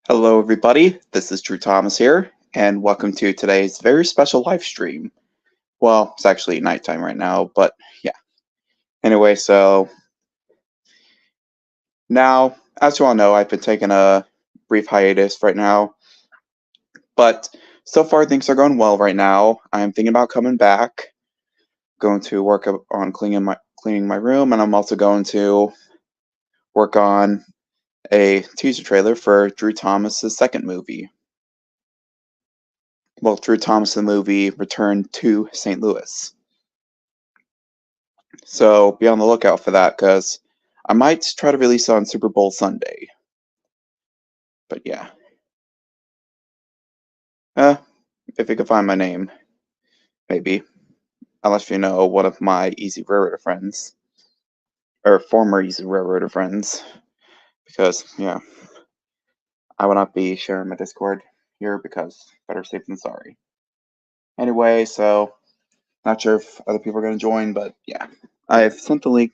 Hello, everybody. This is Drew Thomas here, and welcome to today's very special live stream. Well, it's actually nighttime right now, but yeah. Anyway, so now, as you all know, I've been taking a brief hiatus right now, but so far things are going well right now. I'm thinking about coming back, going to work on cleaning my room, and I'm also going to work on a teaser trailer for Drew Thomas's second movie. Well, Drew Thomas the movie Return to St. Louis. So be on the lookout for that because I might try to release it on Super Bowl Sunday. But yeah. Uh, if you can find my name, maybe. Unless you know one of my Easy Railroader friends. Or former Easy Railroader friends. Because, yeah, I will not be sharing my Discord here because better safe than sorry. Anyway, so not sure if other people are going to join, but yeah. I've sent the link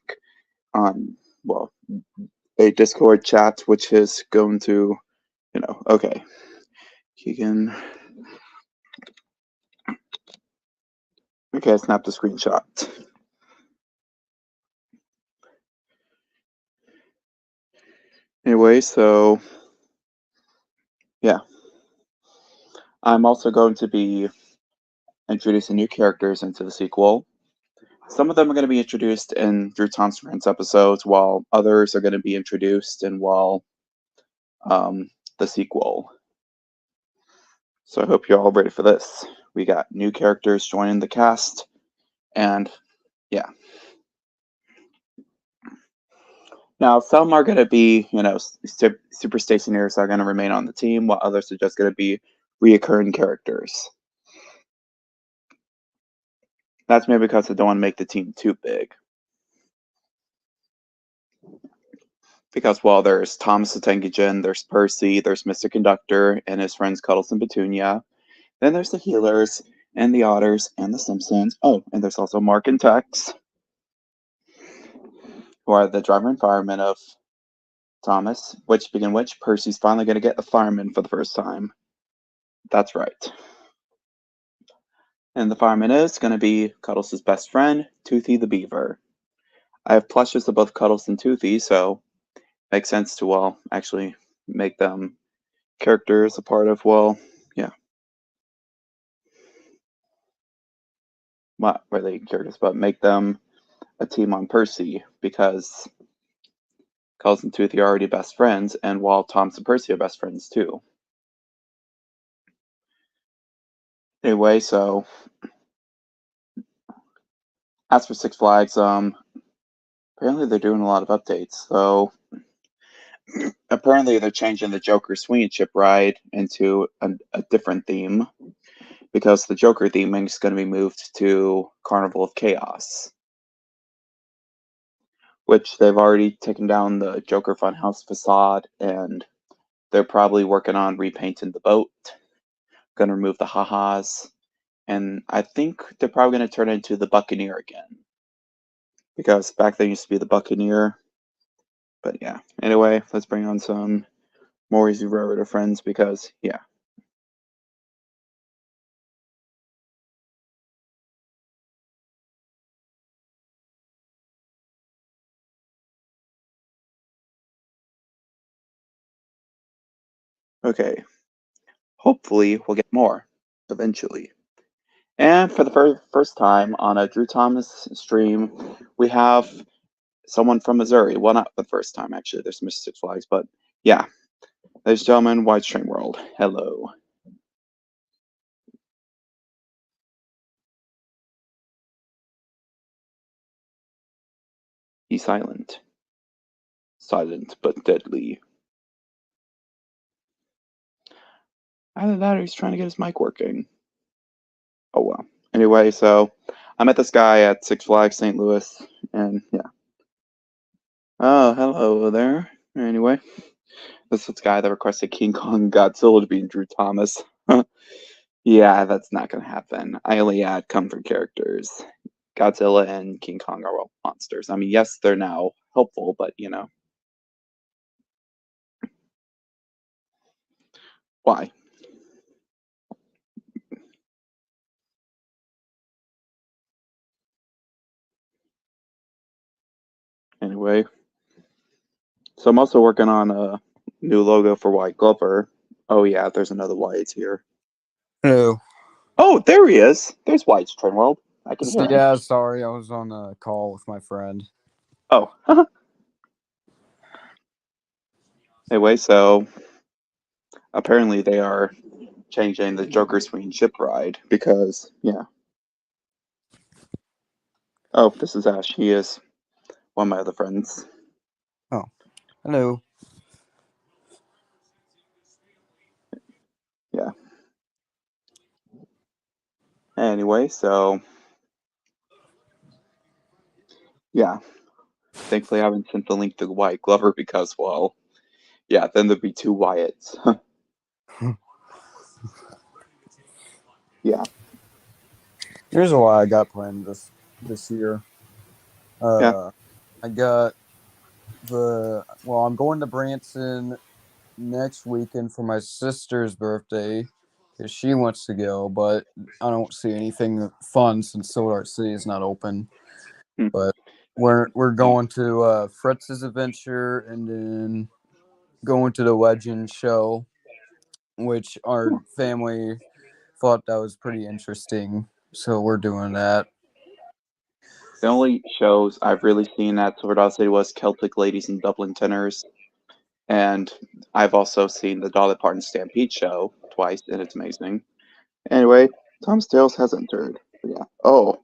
on, well, a Discord chat, which is going to, okay. Keegan. Okay, I snapped a screenshot. Anyway, so yeah. I'm also going to be introducing new characters into the sequel. Some of them are going to be introduced in Drew Thompson Rants episodes, while others are going to be introduced in the sequel. So I hope you're all ready for this. We got new characters joining the cast, and yeah. Now, some are going to be, super stationers are going to remain on the team, while others are just going to be reoccurring characters. That's maybe because I don't want to make the team too big. Because, well, there's Thomas the Tank Engine, there's Percy, there's Mr. Conductor, and his friends Cuddles and Petunia. Then there's the Healers, and the Otters, and the Simpsons. Oh, and there's also Mark and Tex, who are the driver and fireman of Thomas, which, Percy's finally going to get a fireman for the first time. That's right. And the fireman is going to be Cuddles' best friend, Toothy the Beaver. I have plushes of both Cuddles and Toothy, so it makes sense to, well, actually make them characters a part of, well, yeah. Not really characters, but make them a team on Percy because Cuddles and Toothy are already best friends, and while Thomas and Percy are best friends too. Anyway, so as for Six Flags, apparently they're doing a lot of updates. So apparently they're changing the Joker swinging ship ride into a different theme because the Joker theming is going to be moved to Carnival of Chaos, which they've already taken down the Joker Funhouse facade, and they're probably working on repainting the boat, going to remove the ha-has, and I think they're probably going to turn it into the Buccaneer again, because back then used to be the Buccaneer. But yeah, anyway, let's bring on some more Easy Railroader friends because, yeah. Okay, hopefully we'll get more eventually. And for the first time on a Drew Thomas stream, we have someone from Missouri. Well, not the first time, actually. There's Mr. Six Flags, but yeah. Ladies and gentlemen, Wide Stream World. Hello. He's silent. Silent but deadly. Either that or he's trying to get his mic working. Oh well. Anyway, so I met this guy at Six Flags St. Louis, and yeah. Oh, hello there. Anyway, this is the guy that requested King Kong Godzilla to be Drew Thomas. Yeah, that's not gonna happen. I only add comfort characters. Godzilla and King Kong are all monsters. I mean, yes, they're now helpful, but Why? Anyway, so I'm also working on a new logo for White Glover. Oh yeah, there's another White here. Hello. Oh, there he is. There's White's Train World. I can hear him. Yeah, sorry, I was on a call with my friend. Oh. Anyway, so apparently they are changing the Joker Swing ship ride because, yeah. Oh, this is Ash. He is one of my other friends. Oh, hello. Yeah. Anyway, so yeah. Thankfully, I haven't sent the link to the White Glover because, well, yeah, then there'd be two Wyatts. Yeah. Here's a lot I got planned this year. Yeah. I got I'm going to Branson next weekend for my sister's birthday because she wants to go, but I don't see anything fun since Solar Art City is not open. Hmm. But we're going to Fritz's Adventure and then going to the Legend show, which our family thought that was pretty interesting. So we're doing that. The only shows I've really seen at Sword Art City was Celtic Ladies and Dublin Tenors, and I've also seen the Dolly Parton Stampede show twice, and it's amazing. Anyway, Tom's Tales has entered. Yeah. Oh,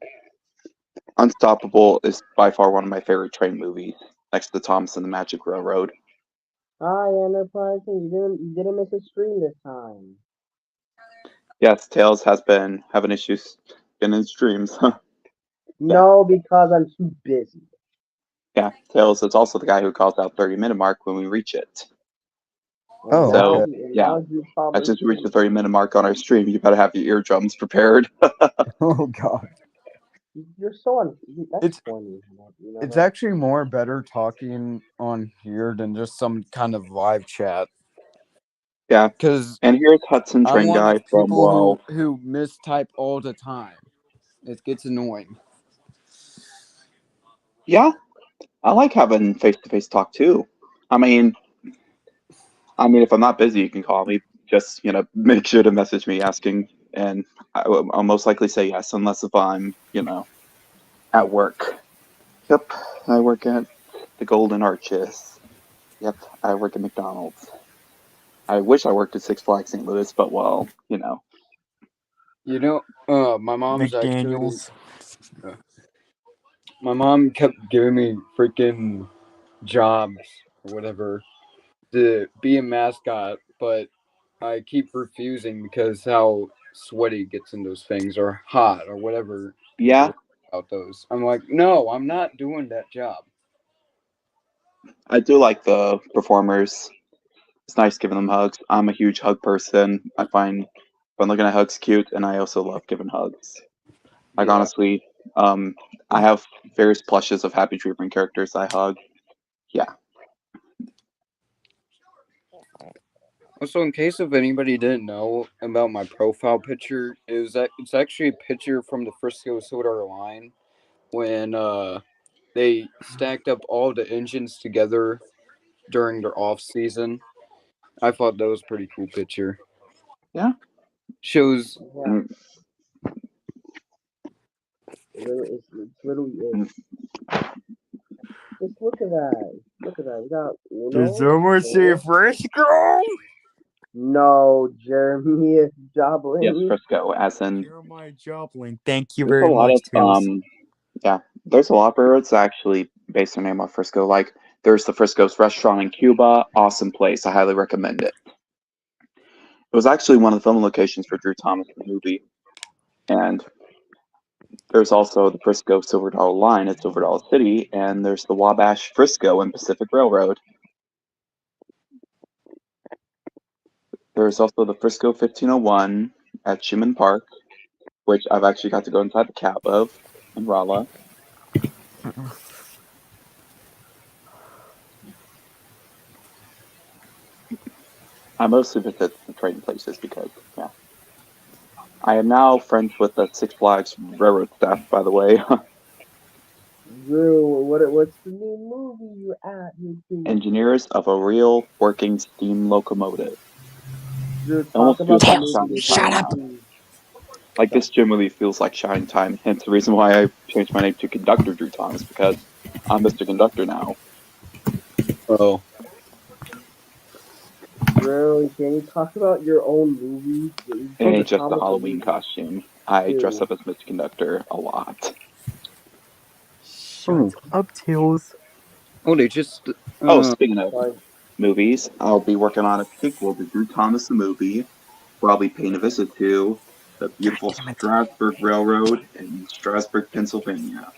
Unstoppable is by far one of my favorite train movies, next to Thomas and the Magic Railroad. Hi, Enterprise. You didn't miss a stream this time. Yes, Tails has been having issues in his dreams. No, because I'm too busy. Yeah, Tails is also the guy who calls out 30-minute mark when we reach it. And Oh, So, okay. yeah, now you I probably just reached the too. 30-minute mark on our stream. You better have your eardrums prepared. Oh God. You're so that's It's funny. You know it's that? actually more better talking on here than just some kind of live chat. Yeah, Because and here's Hudson I'm Train one of Guy those from, people well, who mistype all the time. It gets annoying. yeah, I like having face-to-face talk too. I mean, if I'm not busy, you can call me. Just, make sure to message me asking, and I'll most likely say yes, unless if I'm, at work. Yep, I work at the Golden Arches. Yep, I work at McDonald's. I wish I worked at Six Flags St. Louis, but well, My mom's actually. McDaniels. My mom kept giving me freaking jobs or whatever to be a mascot, but I keep refusing because how sweaty it gets in those things or hot or whatever yeah, about those. I'm like, no, I'm not doing that job. I do like the performers. It's nice giving them hugs. I'm a huge hug person. I find when looking at hugs cute, and I also love giving hugs. Like Yeah. honestly, I have various plushes of Happy Tree Friend characters I hug. Yeah, Also, in case if anybody didn't know about my profile picture, is that it's actually a picture from the Frisco Soda line when they stacked up all the engines together during their off season. I thought that was a pretty cool picture. yeah. Shows Yeah, Mm, it's literally it. mm. Just look at that. Look at that. We got Does Uno. someone say Frisco? No, Jeremy Yes, Joplin. Frisco, as in Jeremiah Joplin. Thank you there's a very lot much, of Tails. yeah, there's a lot of railroads that actually based their name on Frisco. Like there's the Frisco's restaurant in Cuba, awesome place. I highly recommend it. It was actually one of the film locations for Drew Thomas the movie. And there's also the Frisco Silver Dollar line at Silver Dollar City, and there's the Wabash Frisco and Pacific Railroad. There's also the Frisco 1501 at Schumann Park, which I've actually got to go inside the cab of in Rolla. I mostly visit the trading places because, yeah. I am now friends with the Six Flags Railroad staff, by the way. Drew, what's the new movie you at? Engineers of a real working steam locomotive. Drew, It almost talk feels about the like Tails, movie shining you're shut time going up. now. to. Like, this generally feels like shining time. Hence the reason why I changed my name to Conductor Drew Thomas, because I'm Mr. Conductor now. Oh, Drew, can you talk about your own movie? You It told the ain't just a Thomas Halloween movie. costume. I dress Dude, up as Mr. Conductor a lot. Shut up, Tails. oh, they just Oh, speaking of sorry. movies, I'll be working on a sequel to Drew Thomas the movie, where I'll be paying a visit to the God beautiful damn it. Strasburg Railroad in Strasburg, Pennsylvania.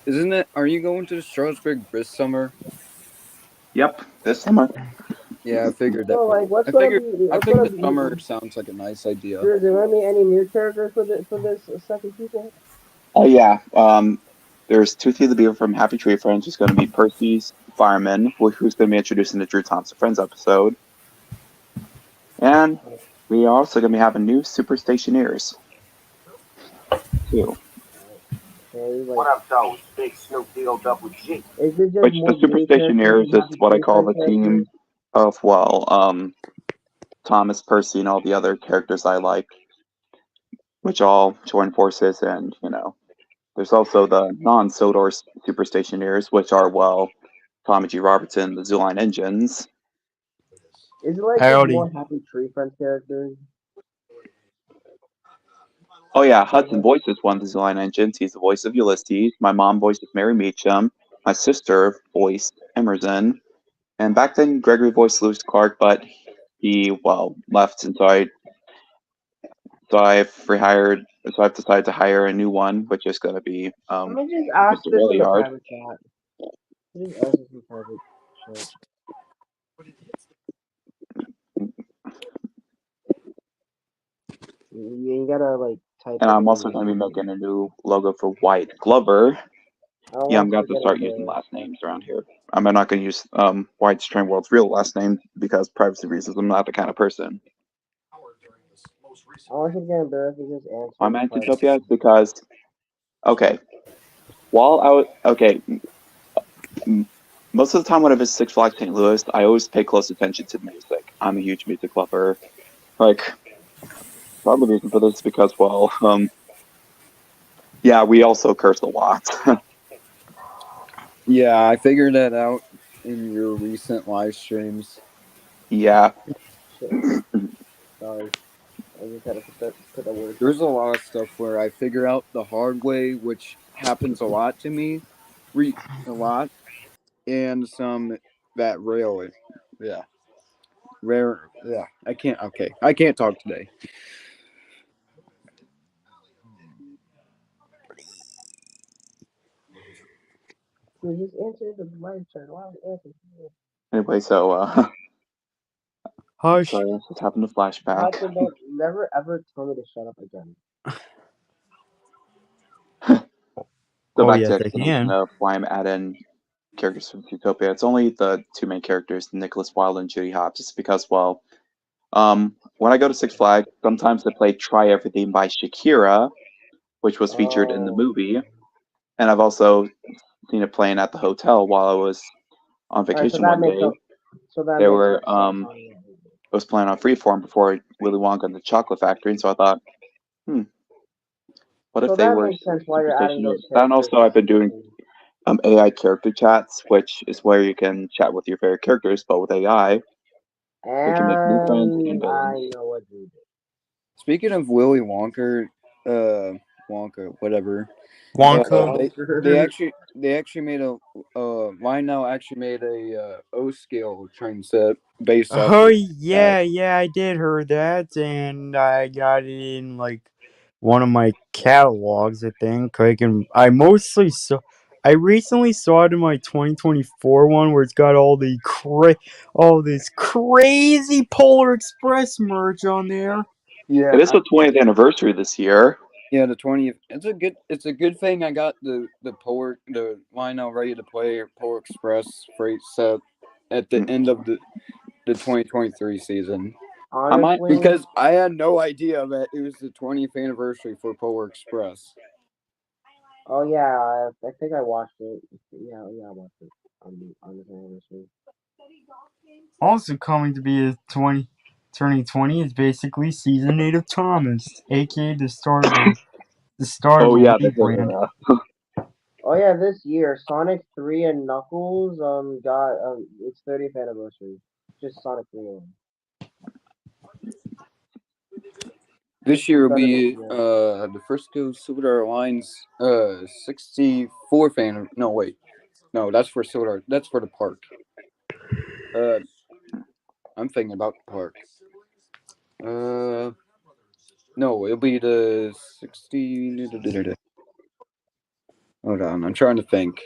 isn't it? Are you going to Strasbourg this summer? Yep, this summer. Yeah, I figured that. So, like, I figured. I what's think gonna the be? summer sounds like a nice idea. Drew, is there gonna be any new characters for this second sequel? Oh yeah, there's Toothy the Beaver from Happy Tree Friends, who's going to be Percy's fireman, who's going to be introduced in the Drew Thompson Friends episode, and we are also going to be having new Super Stationeers too. Okay, What like, up, though? It's Big Snoop Double G. is it just Which the more Super new characters Stationeers and is Happy what I Tree call Friends the characters? team of Thomas, Percy, and all the other characters I like, which all join forces, and there's also the non-Sodor Super Stationeers, which are Tommy G. Robertson, the Zooline Engines. Is it like just Howdy. more Happy Tree Friends characters? Oh yeah, Hudson voices one of the Zooline Engines. He's the voice of Ulysses. My mom voices Mary Meacham. My sister voiced Emerson. And back then, Gregory voiced Lewis Clark, but he left, and so I've rehired. So I've decided to hire a new one, which is going to be Let me just ask Mr. this in the Williard. private chat. Let me just ask this in private chat. You gotta like type And it I'm in. also going to be making a new logo for White Glover. I don't Yeah, want I'm you going to to get start into using last names around here. I'm not going to use White's Train World's real last name because privacy reasons. I'm not the kind of person. I want you to get embarrassed and just answer Why in am the I private Antitopia? chat. It's because while I was most of the time when I visit Six Flags St. Louis, I always pay close attention to the music. I'm a huge music lover. Like, part of the reason for this is because, yeah, we also curse a lot. Yeah, I figured that out in your recent live streams. Yeah. Shit, sorry. I just had to put that word. There's a lot of stuff where I figure out the hard way, which happens a lot to me, a lot, and some that rarely. Yeah, rare. Yeah, I can't. Okay, I can't talk today. Dude, just answer the live chat. Why would you answer? Anyway, Hush. sorry, I just happened to flashback. Patrick, don't never ever tell me to shut up again. So Oh, back yes, to I explanation can. of why I'm adding characters from Zootopia. It's only the two main characters, Nicholas Wilde and Judy Hopps, just because, when I go to Six Flags, sometimes they play Try Everything by Shakira, which was featured in the Oh. movie. And I've also seen it playing at the hotel while I was on Alright, vacation one day. so that They makes were, sense. I was playing on Freeform before Willy Wonka and the Chocolate Factory, and so I thought, what if So they that were makes sense why you're adding those Superstationers? And characters. also, I've been doing AI character chats, which is where you can chat with your favorite characters, but with AI, we can make new friends and And I villains. know what you did. Speaking of Willy Wonka, whatever. Wonka. They actually made a Mine Now actually made a O scale train set based off Oh, of yeah, I did hear that, and I got it in, like, one of my catalogs, I think. I recently saw it in my 2024 one where it's got all this crazy Polar Express merch on there. Yeah, It is the 20th anniversary this year. yeah, the 20th. It's a good thing I got the Mine Now Ready to Play Polar Express freight set at the end of the 2023 season. Honestly, Because I had no idea that it was the 20th anniversary for Polar Express. oh yeah, I think I watched it. Yeah, I watched it on this anniversary. Also coming to be turning 20 is basically season 8 of Thomas, aka the start of a Oh yeah, the rebrand. Oh yeah, this year Sonic 3 and Knuckles got its 30th anniversary. Just Sonic 3 alone. This year will Better be this year. the Frisco Silver Line's 64th no wait. No, that's for Silver. That's for the park. I'm thinking about the park. No, it'll be the 60. Hold on, I'm trying to think.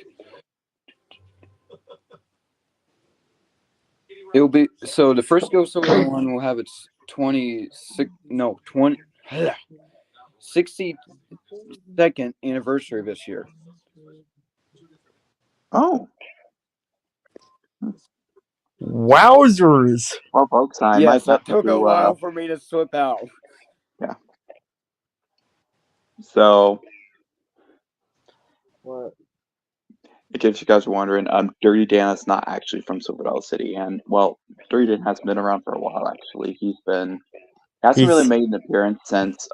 It'll be so the Frisco Silver Line will have its 62nd anniversary this year. Oh, Wowzers! well, folks, I Yes, might have that took to. a while for me to slip out. Yeah. So, What? in case you guys are wondering, Dirty Dan is not actually from Silver Dollar City, and well, Dirty Dan has been around for a while. Actually, hasn't really made an appearance since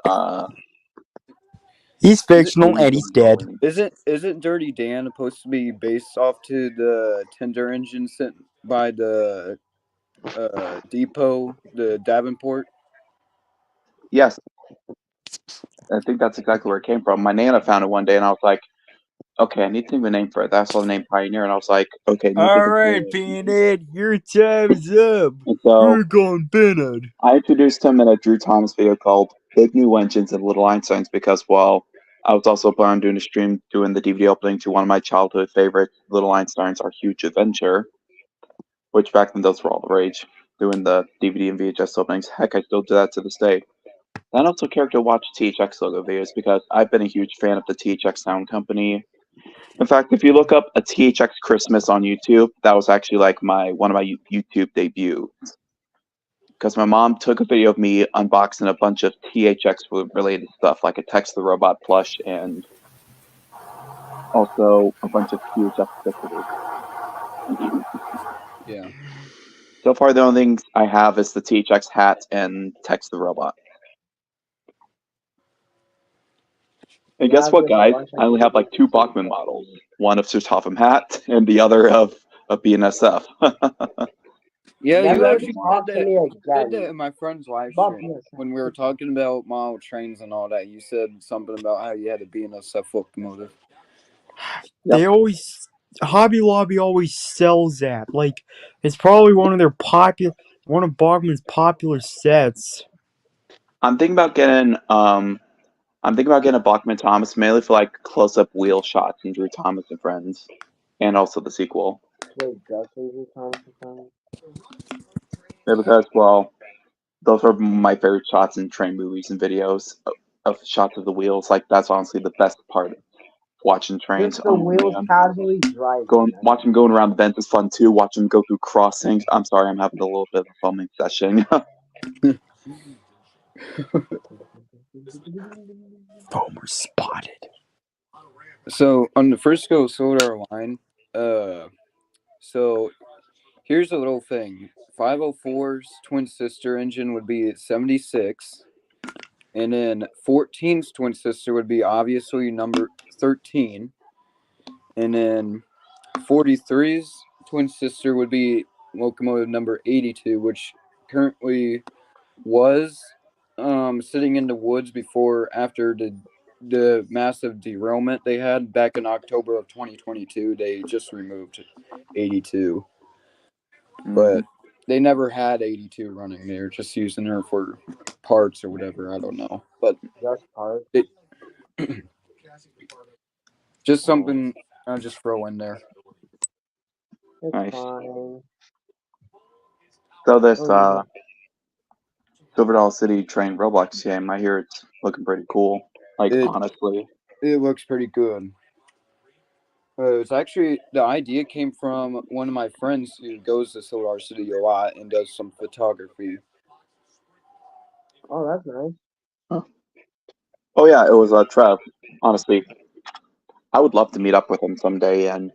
He's fictional and he's dead. Isn't Dirty Dan supposed to be based off to the tender engine sent by the depot, the Davenport? Yes, I think that's exactly where it came from. My Nana found it one day, and I was like, okay, I need to think of a name for it. That's the name Pioneer, and I was like, okay, Alright, Peanut, your time's up. And so You're gone, Bennett. I introduced him in a Drew Thomas video called Big New Engines and Little Einsteins because, well, I was also planning on doing a stream doing the DVD opening to one of my childhood favorites, Little Einsteins Our Huge Adventure, which back then those were all the rage, doing the DVD and VHS openings. Heck, I still do that to this day. And also character watch THX logo videos because I've been a huge fan of the THX sound company. In fact, if you look up a THX Christmas on YouTube, that was actually like one of my YouTube debuts. Because my mom took a video of me unboxing a bunch of THX related stuff, like a Tex the Robot plush and also a bunch of THX stickers. Yeah. So far, the only things I have is the THX hat and Tex the Robot. And guess what, guys? I only have like 2 Bachmann models. One of Sir Topham Hat and the other of BNSF. Yeah, you Never actually talk to me did that again. in my friend's live Bob, stream. yes. When we were talking about model trains and all that, you said something about how you had to be in a SF locomotive. They always Hobby Lobby always sells that. Like it's probably one of Bachmann's popular sets. I'm thinking about getting a Bachmann Thomas mainly for like close-up wheel shots and Drew Thomas and Friends, and also the sequel. Wait, Justin Drew Thomas and Friends? Yeah, because well, those are my favorite shots in train movies and videos of shots of the wheels. Like that's honestly the best part of watching trains. Just the wheels casually driving. Watch them going around the bends is fun too. Watch them go through crossings. I'm sorry, I'm having a little bit of a filming session. Homer spotted. So on the Frisco Solar line, so here's a little thing. 504's twin sister engine would be 76, and then 14's twin sister would be obviously number 13, and then 43's twin sister would be locomotive number 82, which currently was sitting in the woods after the massive derailment they had back in October of 2022. They just removed 82, but they never had 82 running. They were just using her for parts or whatever. I don't know, but just parts. Just something I'll just throw in there. It's Nice. fine. So this Silver Dollar City train Roblox game, I hear it's looking pretty cool. Like honestly, it looks pretty good. It's actually the idea came from one of my friends who goes to Solar City a lot and does some photography. Oh, that's nice. Oh yeah, it was Trev. Honestly, I would love to meet up with him someday, and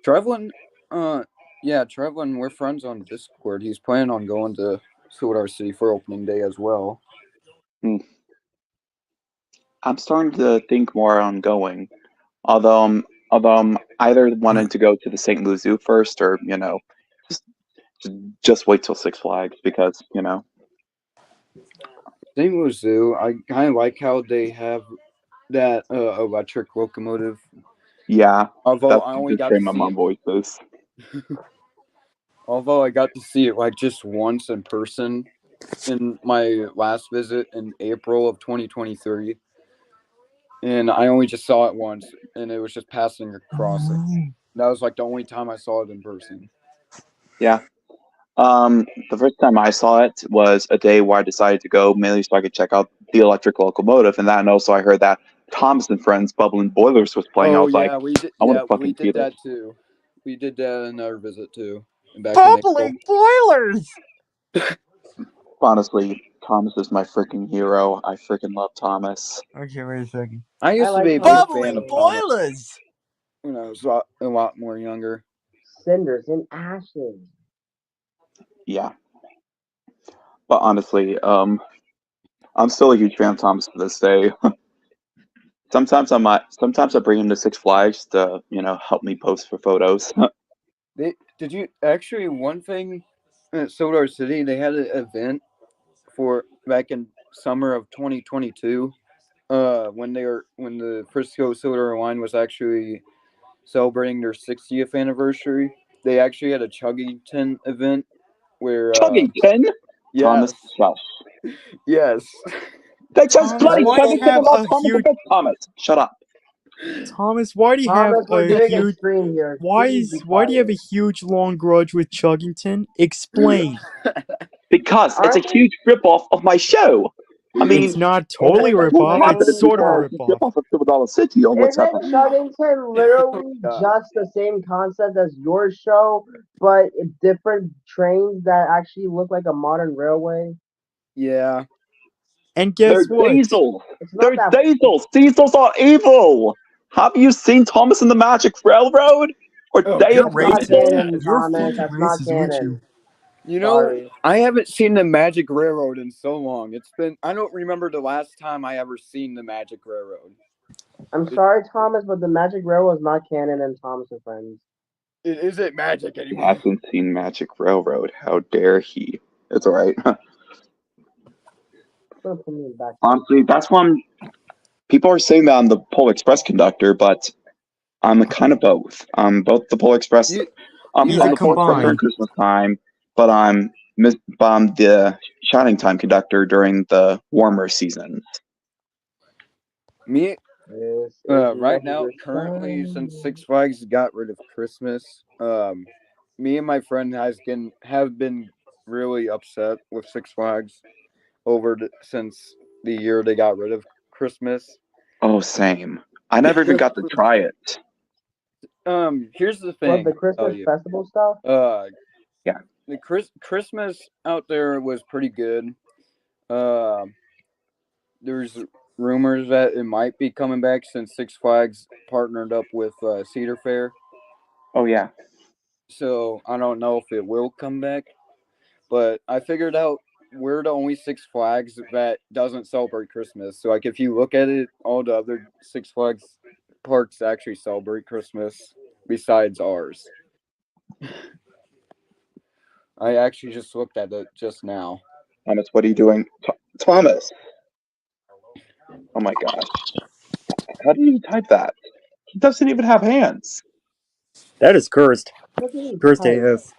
Trevlin, Trevlin, we're friends on Discord. He's planning on going to Solar City for opening day as well. I'm starting to think more on going. Although I'm either wanting to go to the St. Louis Zoo first, or just wait till Six Flags because St. Louis Zoo, I kind of like how they have that electric locomotive. Yeah, Although that's I the only got train to my see mom it, voices. although I got to see it like just once in person in my last visit in April of 2023, and I only just saw it once, and it was just passing across it. That was like the only time I saw it in person. Yeah. The first time I saw it was a day where I decided to go mainly so I could check out the electric locomotive, and also I heard that Thomas and Friends Bubbling Boilers was playing. I Oh was like, yeah, we did. I want Yeah, to fucking we feel did that it. too. We did that in our visit too. Back in April. Bubbling boilers. Honestly, Thomas is my freaking hero. I freaking love Thomas. Okay, wait a second. I used to like be a Thomas big too. fan of Bubbling Thomas boilers. when I was a lot more younger. Cinders and ashes. Yeah, but honestly, I'm still a huge fan of Thomas to this day. Sometimes sometimes I bring him to Six Flags to help me post for photos. Did you actually one thing at Solar City? They had an event for back in summer of 2022. When the Frisco Solar Line was actually celebrating their 60th anniversary. They actually had a Chuggington event where Chuggington, Thomas, yes, shush. yes. They just Thomas, bloody why do you Chuggington have about a Thomas huge and Thomas. Shut up. Thomas? Why do you have Thomas, we're a doing huge? a stream here. Why Please be do you have a quiet. huge long grudge with Chuggington? Explain. Because it's a Aren't huge ripoff of my show. I mean, It's not totally a Isn't who ripoff. happened It's to be sort of a a ripoff. ripoff of Silver Dollar City or what's Isn't happening? Chuggington literally God. just the same concept as your show, but different trains that actually look like a modern railway? Yeah. And They're guess what? diesels. It's not They're that. diesels. Diesels are evil. Have you seen Thomas and the Magic Railroad? Or Oh, Day You're of That's not Diesel? canon, You're Thomas. fucking That's not racist, aren't you? canon. You know, Sorry. I haven't seen the Magic Railroad in so long. I don't remember the last time I ever seen the Magic Railroad. I'm sorry, Thomas, but the Magic Railroad is not canon in Thomas and Friends. It isn't magic He anymore. hasn't seen Magic Railroad. How dare he? It's alright. Gonna put me in back. Honestly, that's one. People are saying that I'm the Polar Express conductor, but I'm kind of both. I'm both the Polar Express. You I'm He's a the Polar Express during combined. Christmas time, but I'm the Shining Time conductor during the warmer seasons. me This is right now, Lover's currently, Time. since Six Flags got rid of Christmas, me and my friend have been really upset with Six Flags since the year they got rid of Christmas. Oh, same. I never even got to try it. Here's the What, thing. the I'll tell Christmas you. festival stuff? Yeah. The Christmas out there was pretty good. There's rumors that it might be coming back since Six Flags partnered up with Cedar Fair. Oh yeah. So I don't know if it will come back, but I figured out we're the only Six Flags that doesn't celebrate Christmas. So like if you look at it, all the other Six Flags parks actually celebrate Christmas besides ours. I actually just looked at it just now. Thomas, what are you doing? Thomas! Oh my gosh. How did you type that? He doesn't even have hands. That is cursed. What do you mean Cursed type? AF.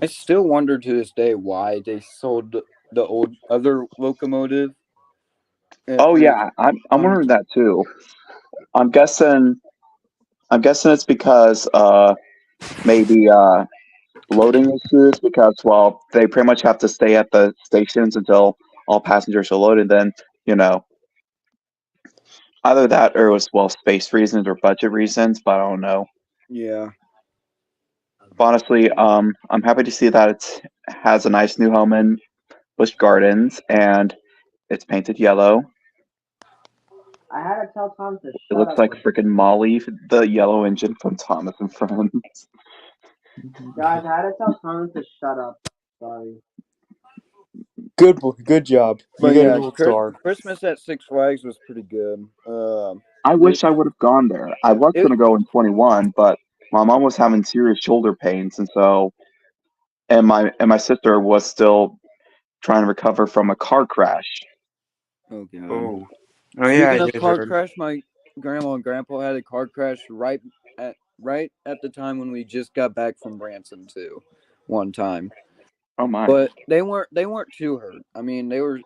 I still wonder to this day why they sold the old other locomotive. Oh yeah, I'm wondering that too. I'm guessing it's because maybe loading issues because they pretty much have to stay at the stations until all passengers are loaded. Then Either that or it was, well, space reasons or budget reasons, but I don't know. Yeah. But honestly, I'm happy to see that it has a nice new home in Busch Gardens and it's painted yellow. I had to tell Tom to It shut looks up. like with- freaking Molly, the yellow engine from Thomas and Friends. Guys, I had to tell Tom to shut up. Sorry. Good job. You But get a yeah, gold star. Christmas at Six Flags was pretty good. I wish I would have gone there. I was going to go in 21, but my mom was having serious shoulder pains, and so, and my sister was still trying to recover from a car crash. Oh god. Oh yeah, I Speaking of did car heard. crash, my grandma and grandpa had a car crash right at the time when we just got back from Branson too, one time. Oh my! But they weren't too hurt. I mean, they were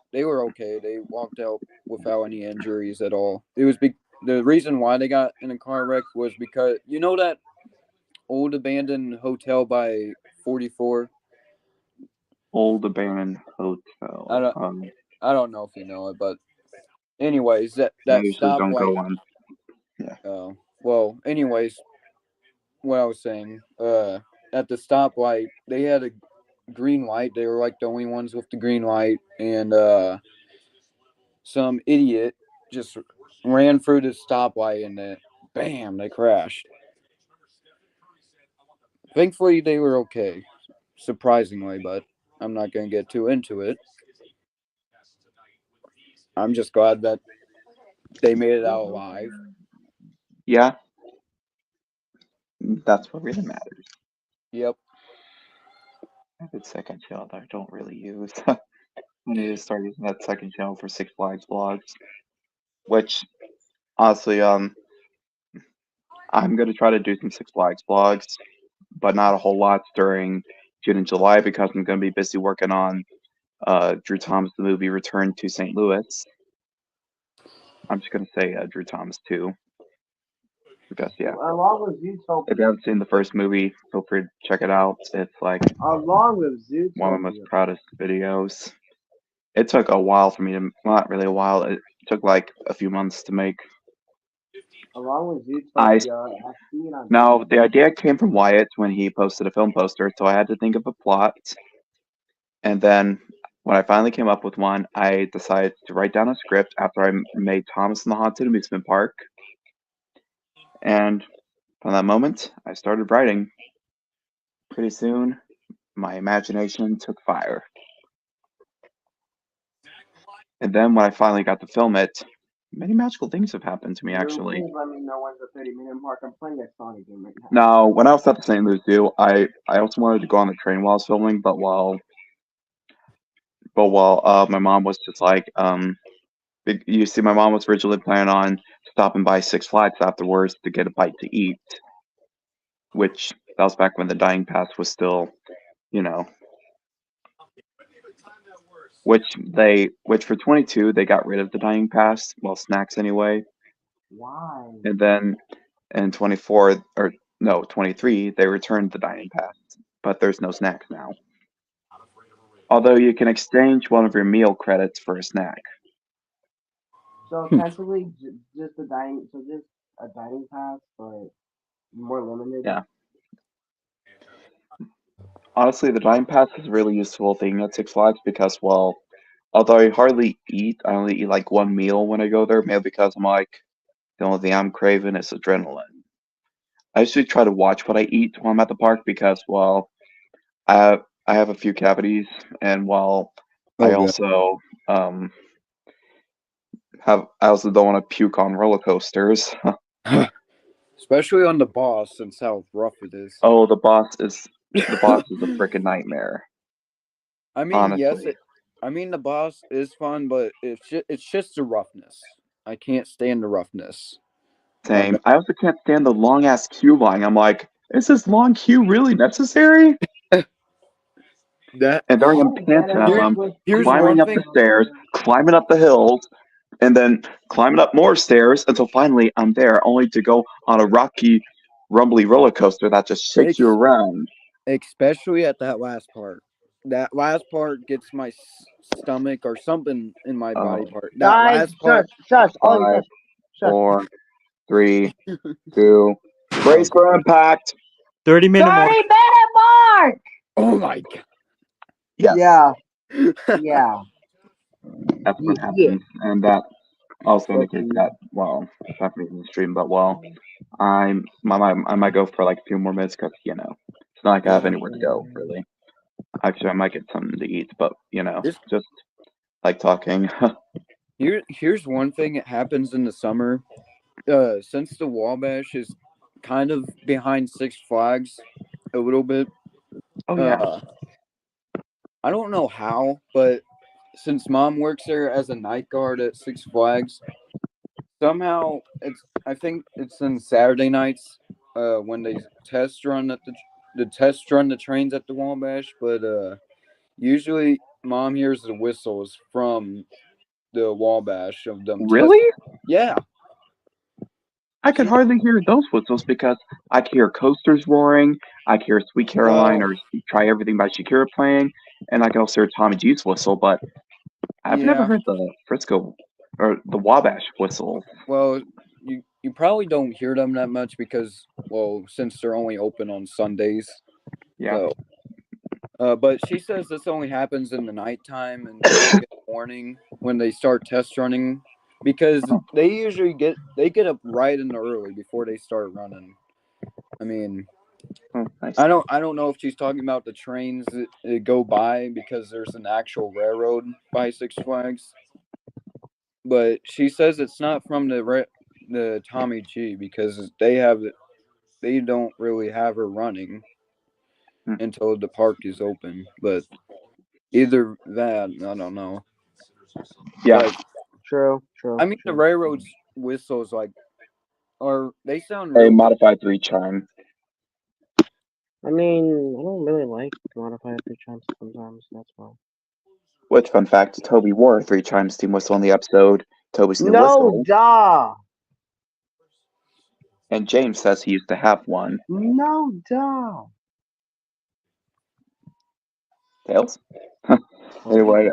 okay. They walked out without any injuries at all. It was the reason why they got in a car wreck was because you know that old abandoned hotel by 44. Old abandoned hotel. I don't know if you know it, but anyways, I that usually don't go stoplight. on. Oh well. Anyways, what I was saying. At the stoplight, they had a green light. They were like the only ones with the green light, and some idiot just ran through the stoplight, and then bam, they crashed. Thankfully, they were okay, surprisingly, but I'm not gonna get too into it. I'm just glad that they made it out alive. Yeah, that's what really matters. Yep. I have a second channel that I don't really use. I need to start using that second channel for Six Flags vlogs, which honestly, I'm gonna try to do some Six Flags vlogs, but not a whole lot during June and July because I'm gonna be busy working on Drew Thomas the movie Return to St. Louis. I'm just gonna say Drew Thomas 2 because yeah. Along with Zootopia. If you haven't seen the first movie, feel free to check it out. It's like Along with Zootopia. one of the most proudest videos. It took a while for me to, not really a while, it took like a few months to make. Along with Zootopia, I've seen on Now, the idea came from Wyatt when he posted a film poster, so I had to think of a plot. And then when I finally came up with one, I decided to write down a script after I made Thomas and the Haunted Amusement Park. And from that moment, I started writing. Pretty soon, my imagination took fire. And then when I finally got to film it, many magical things have happened to me, actually. Please let me know when's the 30-minute mark. I'm playing a Sonic game right now. Now, when I was at the St. Louis Zoo, I also wanted to go on the train while I was filming, but while my mom was just like, you see, my mom was originally planning on stopping by Six Flags afterwards to get a bite to eat, which that was back when the dining pass was still, you know, which for 22 they got rid of the dining pass, well, snacks anyway. Why? And then in 24 or no 23 they returned the dining pass, but there's no snacks now. Although you can exchange one of your meal credits for a snack. So essentially, just a dining pass, but more limited. Yeah. Honestly, the dining pass is a really useful thing at Six Flags because, well, although I hardly eat, I only eat like one meal when I go there, maybe because I'm like, the only thing I'm craving is adrenaline. I usually try to watch what I eat while I'm at the park because, well, I have a few cavities, and while I also I also don't want to puke on roller coasters. Especially on the boss, since how rough it is. Oh, the boss is a freaking nightmare. I mean, honestly. yes, the boss is fun, but it's just the roughness. I can't stand the roughness. Same. I also can't stand the long ass queue line. I'm like, is this long queue really necessary? That And during a panting, I'm here's climbing one up thing. the stairs, climbing up the hills, and then climbing up more stairs until finally I'm there, only to go on a rocky, rumbly roller coaster that just shakes you around. Especially at that last part. That last part gets my stomach or something in my body part. That Guys, last part. shush, all you shush. Shut 4, 3, 2. Brace for impact. 30-minute mark. 30-minute mark! Oh my god. Yes, Yeah, yeah. that's what Yeah. happens, and that also That's indicates that it's happening in the stream. But I might go for like a few more minutes because it's not like I have anywhere to go really. Actually, I might get something to eat, but just like talking. Here's one thing that happens in the summer. Since the Wabash is kind of behind Six Flags a little bit. Oh yeah. I don't know how, but since Mom works there as a night guard at Six Flags, somehow I think it's in Saturday nights when they test run the trains at the Wabash, but usually Mom hears the whistles from the Wabash of them. Really? Yeah. I could hardly hear those whistles because I could hear Coasters roaring, I could hear Sweet Caroline or Try Everything by Shakira playing, and I could also hear Tommy G's whistle, but I've never heard the Frisco or the Wabash whistle. Well, you probably don't hear them that much because, since they're only open on Sundays. Yeah. So, but she says this only happens in the nighttime and in the morning when they start test running, because they usually get up right in the early before they start running. I mean, nice. I don't know if she's talking about the trains that go by because there's an actual railroad by Six Flags, but she says it's not from the Tommy G because they don't really have her running until the park is open. But either that, I don't know. Yeah. But, True. I mean, the railroad's whistles they sound A real. modified 3 chime. I mean, I don't really like modified 3 chimes sometimes. That's why. Which, fun fact, Toby wore a 3 chime steam whistle in the episode. Toby's new whistle. Duh. And James says he used to have one. No, duh. Tails? Anyway,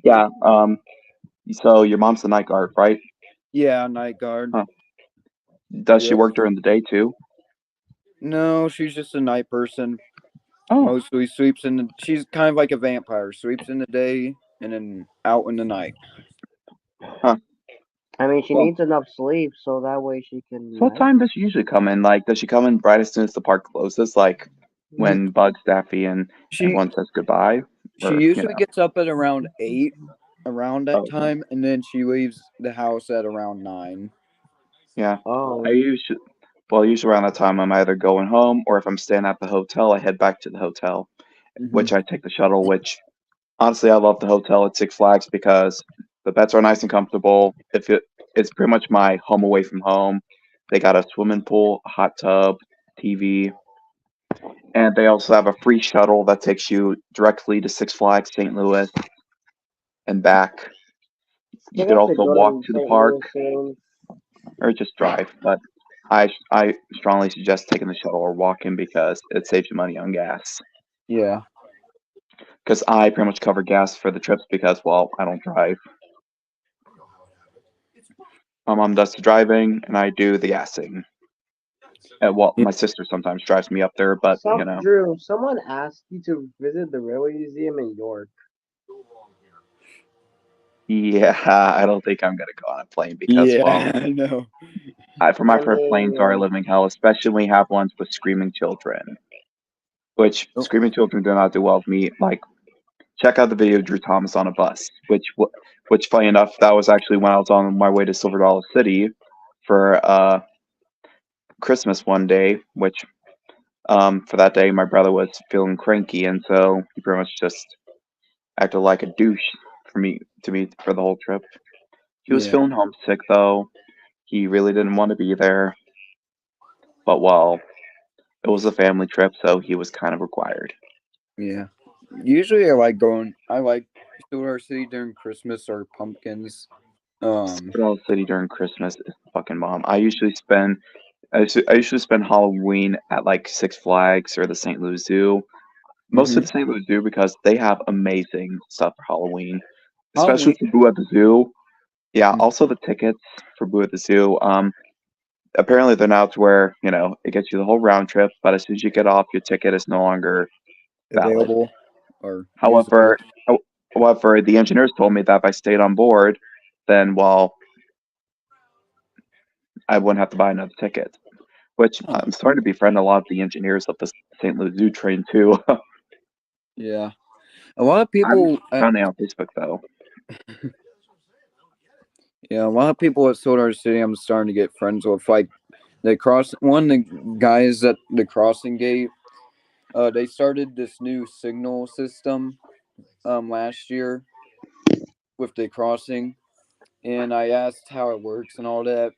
yeah, so your mom's the night guard, right? Yeah, night guard. Huh. Does she work during the day too? No, she's just a night person. Oh. Mostly sweeps she's kind of like a vampire. Sweeps in the day and then out in the night. Huh. I mean, she needs enough sleep so that way she can. So what time does she usually come in? Like, does she come in right as soon as the park closes? Like, when Bugs, Daffy, and everyone says goodbye? She usually gets up at around 8, around that time, and then she leaves the house at around 9. Yeah. Oh. Usually around that time, I'm either going home, or if I'm staying at the hotel, I head back to the hotel, which I take the shuttle, which, honestly, I love the hotel at Six Flags because the beds are nice and comfortable. It's pretty much my home away from home. They got a swimming pool, a hot tub, TV, and they also have a free shuttle that takes you directly to Six Flags St. Louis and back. You could also walk to the park or just drive, but I strongly suggest taking the shuttle or walking because it saves you money on gas. Yeah. Because I pretty much cover gas for the trips because, I don't drive. My mom does the driving, and I do the gassing. My sister sometimes drives me up there, but, Drew, someone asked you to visit the Railway Museum in York. Yeah, I don't think I'm going to go on a plane because, I know. For my first planes are a living hell, especially when we have ones with screaming children. Which, screaming children do not do well with me. Like, check out the video of Drew Thomas on a bus, which funny enough, that was actually when I was on my way to Silver Dollar City for Christmas one day, which for that day my brother was feeling cranky, and so he pretty much just acted like a douche to me for the whole trip. He was feeling homesick though. He really didn't want to be there, but it was a family trip, so he was kind of required. Yeah. Usually I like Silver City during Christmas or pumpkins. Silver City during Christmas is the fucking bomb. I usually spend Halloween at like Six Flags or the St. Louis Zoo. Most of the St. Louis Zoo because they have amazing stuff for Halloween. Especially Boo at the Zoo. Yeah, Hmm. also the tickets for Boo at the Zoo. Apparently they're now to where, it gets you the whole round trip, but as soon as you get off, your ticket is no longer valid. Available or However, usable. however, the engineers told me that if I stayed on board, then I wouldn't have to buy another ticket. Which Oh, I'm starting to befriend a lot of the engineers of the St. Louis Zoo train too. yeah. A lot of I haven't people. found it on Facebook though. Yeah, a lot of people at Solar City I'm starting to get friends with. Like the guys at the crossing gate. They started this new signal system last year with the crossing, and I asked how it works and all that.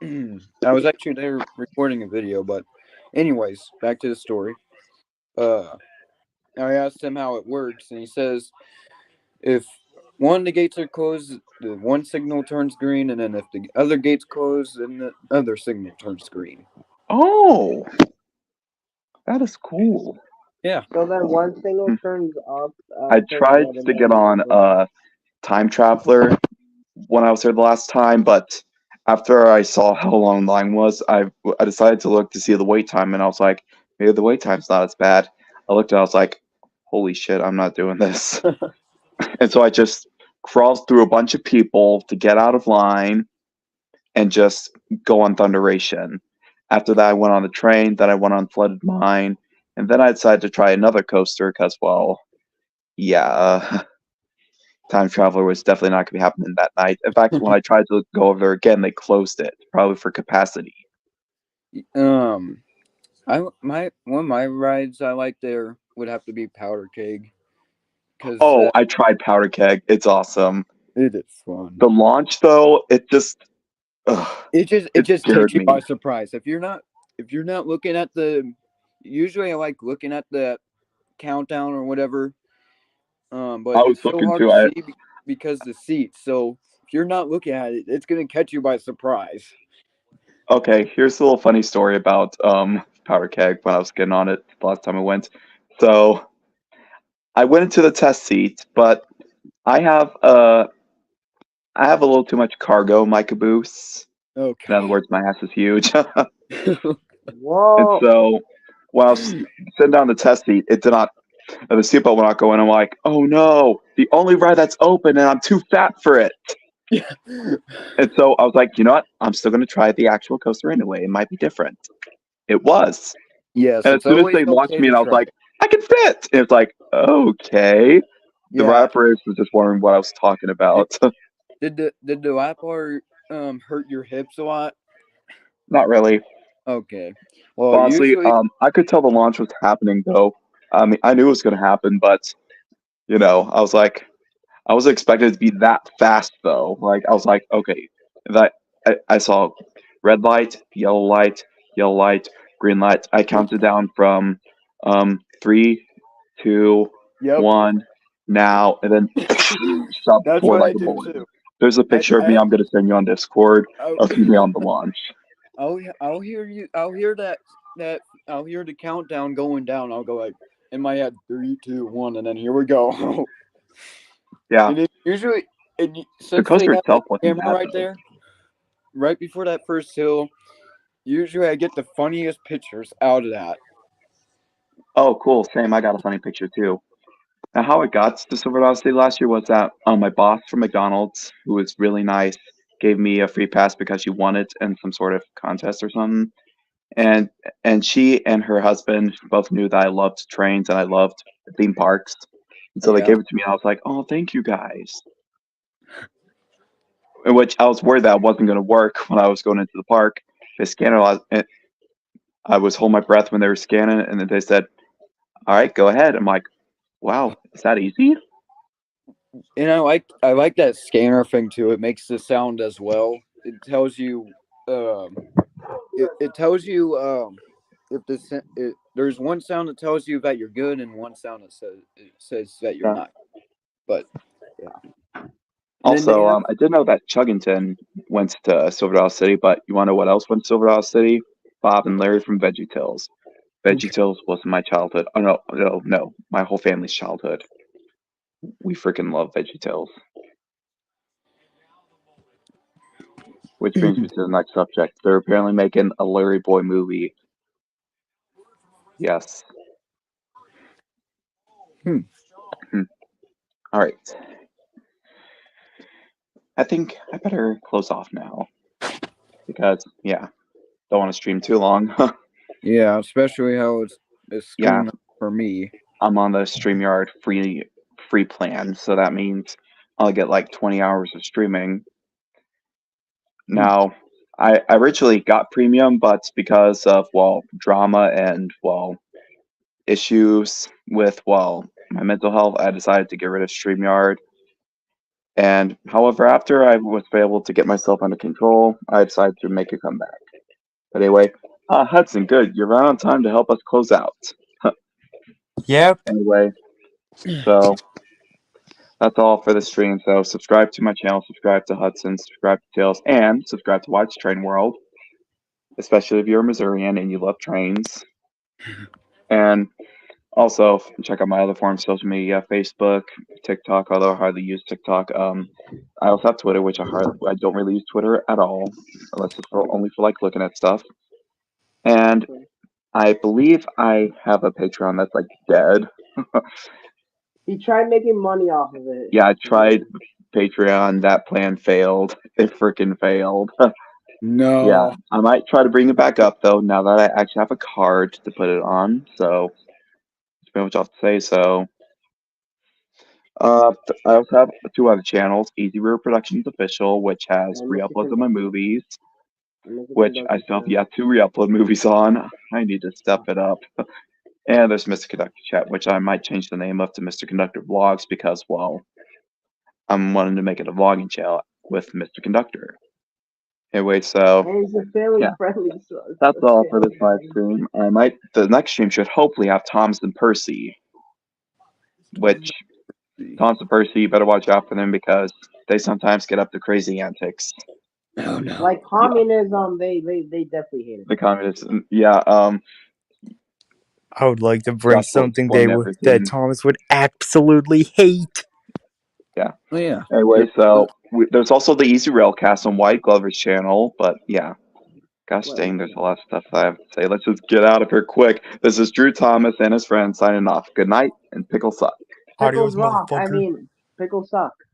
I was actually there recording a video, but anyways, back to the story. I asked him how it works, and he says if one of the gates are closed, the one signal turns green, and then if the other gate's closed, then the other signal turns green. Oh, that is cool. Yeah. So then one signal turns up. I Turns tried red and to then get the on other- Time Traveler when I was there the last time, but after I saw how long the line was, I decided to look to see the wait time, and I was like, maybe the wait time's not as bad. I looked and I was like, holy shit, I'm not doing this. And so I just crawled through a bunch of people to get out of line and just go on Thunderation. After that, I went on the train, then I went on Flooded Mine, and then I decided to try another coaster because, well, yeah, Time Traveler was definitely not going to be happening that night. In fact, when I tried to go over there again, they closed it, probably for capacity. One of my rides I like there would have to be Powder Keg, because Oh, I tried Powder Keg. It's awesome. it is fun. The launch, though, it just It just scared takes you me. by surprise. If you're not looking at the, usually I like looking at the countdown or whatever. But I was it's so looking hard to. to see because the seats. So if you're not looking at it, it's gonna catch you by surprise. Okay, here's a little funny story about Powder Keg when I was getting on it the last time I went. So I went into the test seat, but I have a little too much cargo in my caboose. Okay. In other words, my ass is huge. And Whoa! so when I was sitting down the test seat, it did not. The seatbelt would not go in. I'm like, oh no, the only ride that's open, and I'm too fat for it. Yeah. And so I was like, you know what? I'm still going to try the actual coaster anyway. It might be different. It was. Yes, And as it's soon as always they launched okay me, to and I was try. like, I can fit. And it's like, okay. The Yeah. rapper was just wondering what I was talking about. Did the lap bar hurt your hips a lot? Not really. Okay. But Well, honestly, usually I could tell the launch was happening though. I mean, I knew it was going to happen, but I was like, I wasn't expecting it to be that fast though. Like, I was like, okay, that I saw red light, yellow light, green light. I counted down from 3, 2, Yep. 1, now, and then shot That's forward what I like a did bullet. too. There's a picture of I me. had- I'm going to send you on Discord of me on the launch. I'll hear you. I'll hear that. I'll hear the countdown going down. I'll go like in my head 3, 2, 1, and then here we go. Yeah, And it usually, the since they coaster have that itself wasn't camera bad right though. there, right before that first hill, usually I get the funniest pictures out of that. Oh, cool. Same. I got a funny picture too. Now, how it got to Silver Dollar City last year was that my boss from McDonald's, who was really nice, gave me a free pass because she won it in some sort of contest or something. And she and her husband both knew that I loved trains and I loved theme parks. And so they Yeah. gave it to me and I was like, oh, thank you guys. In which I was worried that it wasn't going to work when I was going into the park. They scanned it a lot. And I was holding my breath when they were scanning it, and then they said, all right, go ahead. I'm like, wow, is that easy? And I like that scanner thing too. It makes the sound as well. It tells you, it tells you if there's one sound that tells you that you're good and one sound that says that you're Yeah. not. But yeah. And then Also, they have, I did know that Chuggington went to Silver Dollar City, but you want to know what else went to Silver Dollar City? Bob and Larry from VeggieTales. VeggieTales wasn't my childhood. Oh no, my whole family's childhood. We freaking love VeggieTales. which brings me to the next subject. They're apparently making a Larry Boy movie. Yes. All right. I think I better close off now because don't want to stream too long. Yeah, especially how it's Yeah. screwing up for me. I'm on the StreamYard free plan, so that means I'll get like 20 hours of streaming. Now, I originally got premium, but because of drama and issues with my mental health, I decided to get rid of StreamYard. And however, after I was able to get myself under control, I decided to make a comeback. But anyway, Hudson, good. You're right on time to help us close out. Yep. Anyway, so that's all for the stream. So subscribe to my channel, subscribe to Hudson, subscribe to Tails, and subscribe to Watch Train World, especially if you're a Missourian and you love trains. And also check out my other forms, social media, Facebook, TikTok, although I hardly use TikTok. I also have Twitter, which I don't really use Twitter at all, unless it's only for like looking at stuff. And I believe I have a Patreon that's like dead. He tried making money off of it. Yeah, I tried Patreon. That plan failed. It freaking failed. No. Yeah, I might try to bring it back up though. Now that I actually have a card to put it on, so that's pretty much all to say. So, I also have 2 other channels: Easy Rear Productions Official, which has re-uploads of my movies, which I still have yet to re-upload movies on. I need to step it up. And there's Mr. Conductor Chat, which I might change the name of to Mr. Conductor Vlogs because, I'm wanting to make it a vlogging channel with Mr. Conductor. Anyway, so And he's a family friendly. that's all for this live stream. The next stream should hopefully have Thomas and Percy, which Thomas and Percy, you better watch out for them because they sometimes get up to crazy antics. Oh no. Like communism, they definitely hate it. The communists, yeah. I would like to bring That's what something won that everything. Thomas would absolutely hate. Yeah. Oh yeah. Anyway, so there's also the Easy Railcast on White Glover's channel, but yeah. Gosh dang, there's a lot of stuff I have to say. Let's just get out of here quick. This is Drew Thomas and his friends signing off. Good night and pickle suck. Pickles Adios, rock. I motherfucker. mean, pickles suck.